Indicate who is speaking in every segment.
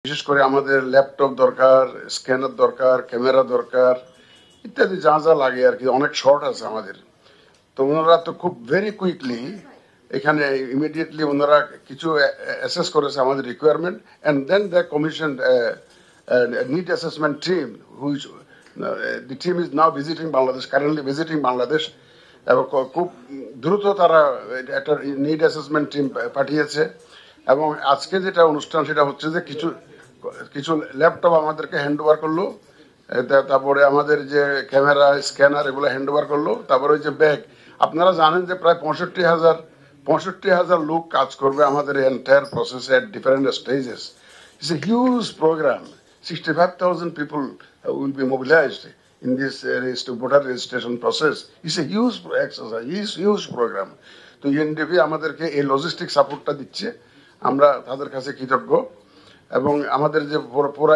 Speaker 1: বিশেষ করে আমাদের ল্যাপটপ দরকার, স্ক্যানার দরকার, ক্যামেরা দরকার, ইত্যাদি যা যা লাগে আর কি। অনেক শর্ট আছে আমাদের। তো ওনারা তো খুব ভেরি কুইকলি এখানে ইমিডিয়েটলি ওনারা কিছু অ্যাসেস করেছে আমাদের requirement, and then the commission need assessment team which the team is now visiting Bangladesh, currently visiting Bangladesh. এবং খুব দ্রুত তারা একটা নিড অ্যাসেসমেন্ট টিম পাঠিয়েছে। এবং আজকে যেটা অনুষ্ঠান সেটা হচ্ছে যে কিছু কিছু ল্যাপটপ আমাদেরকে হ্যান্ড ওভার করলো, তারপরে আমাদের যে ক্যামেরা, স্ক্যানার এগুলো হ্যান্ড ওভার করলো, তারপরে ওই যে ব্যাগ। আপনারা জানেন যে প্রায় 65,000 লোক কাজ করবে আমাদের এন্টায়ার প্রসেসে at different stages. It's a huge program. 65,000 people will be mobilized in this voter registration process. It's a huge exercise, huge program. তো ইউএনডিপি আমাদেরকে এই লজিস্টিক সাপোর্টটা দিচ্ছে, আমরা তাদের কাছে কৃতজ্ঞ। এবং আমাদের যে পুরো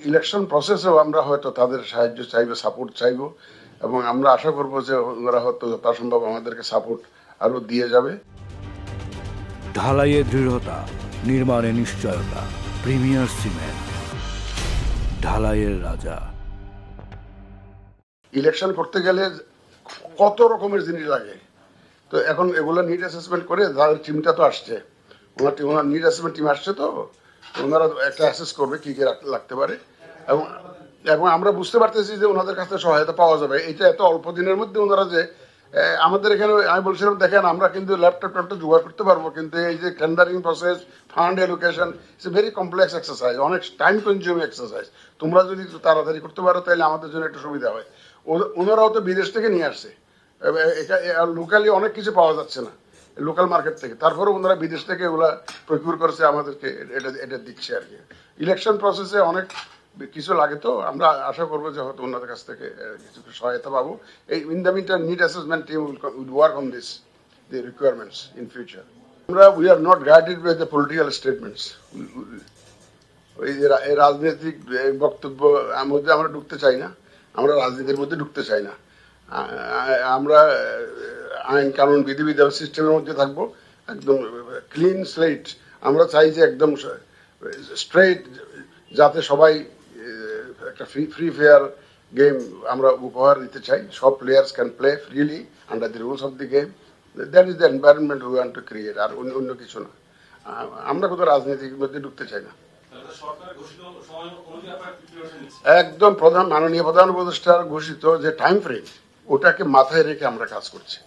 Speaker 1: ইলেকশন প্রসেসেও আমরা হয়তো তাদের সাহায্য চাইবো, সাপোর্ট চাইবো, এবং আমরা আশা করবো যে ওনারা হয়তো যথাসম্ভব আমাদেরকে সাপোর্ট আরো দিয়ে যাবে।
Speaker 2: ঢালাইয়ে দৃঢ়তা, নির্মাণে নিশ্চয়তা, প্রিমিয়ার সিমেন্ট, ঢালাইয়ের রাজা।
Speaker 1: ইলেকশন করতে গেলে কত রকমের জিনিস লাগে, তো এখন এগুলো নিড অ্যাসেসমেন্ট করে তাদের টিমটা তো আসছে, ওনার নিড অ্যাসেসমেন্ট টিম আসছে, তো ওনারা একটা অ্যাসেস করবে কি কি লাগতে পারে। এবং এবং আমরা বুঝতে পারতেছি যে ওনাদের কাছে সহায়তা পাওয়া যাবে। এটা এত অল্প দিনের মধ্যে ওনারা যে আমাদের এখানে, আমি বলছিলাম দেখেন আমরা কিন্তু ল্যাপটপ জোগাড় করতে পারবো, কিন্তু এই যে tendering process, fund allocation, it's a very complex exercise, অনেক টাইম কনজিউমিং এক্সারসাইজ। তোমরা যদি তাড়াতাড়ি করতে পারো তাহলে আমাদের জন্য একটু সুবিধা হয়। ওনারাও তো বিদেশ থেকে নিয়ে আসছে, লোকালি অনেক কিছু পাওয়া যাচ্ছে না লোকাল মার্কেট থেকে, তারপরে ওনারা বিদেশ থেকে এগুলা প্রকিউর করেছে, আমাদেরকে এটা দিচ্ছে আর কি। ইলেকশন প্রসেসে অনেক কিছু লাগে, তো আমরা আশা করবো যে হয়তো ওনাদের কাছ থেকে কিছু সহায়তা পাবো। এই in the meantime need assessment team will work on this, the requirements in future. We are not guided by the political statements. ওই রাজনৈতিক বক্তব্য মধ্যে আমরা ঢুকতে চাই না, আমরা রাজনীতির মধ্যে ঢুকতে চাই না। আমরা আইন কানুন বিধিবিধান সিস্টেমের মধ্যে থাকবো, একদম ক্লিন স্লেট। আমরা চাই যে একদম স্ট্রেট, যাতে সবাই একটা ফ্রি ফেয়ার গেম আমরা উপহার দিতে চাই। সব players can play freely under the rules of the game. That is the environment we want to create, আর অন্য কিছু না। আমরা কোথাও রাজনীতির মধ্যে ঢুকতে চাই না। একদম মাননীয় প্রধান উপদেষ্টার ঘোষিত যে টাইম ফ্রেম, ওটাকে মাথায় রেখে আমরা কাজ করছি।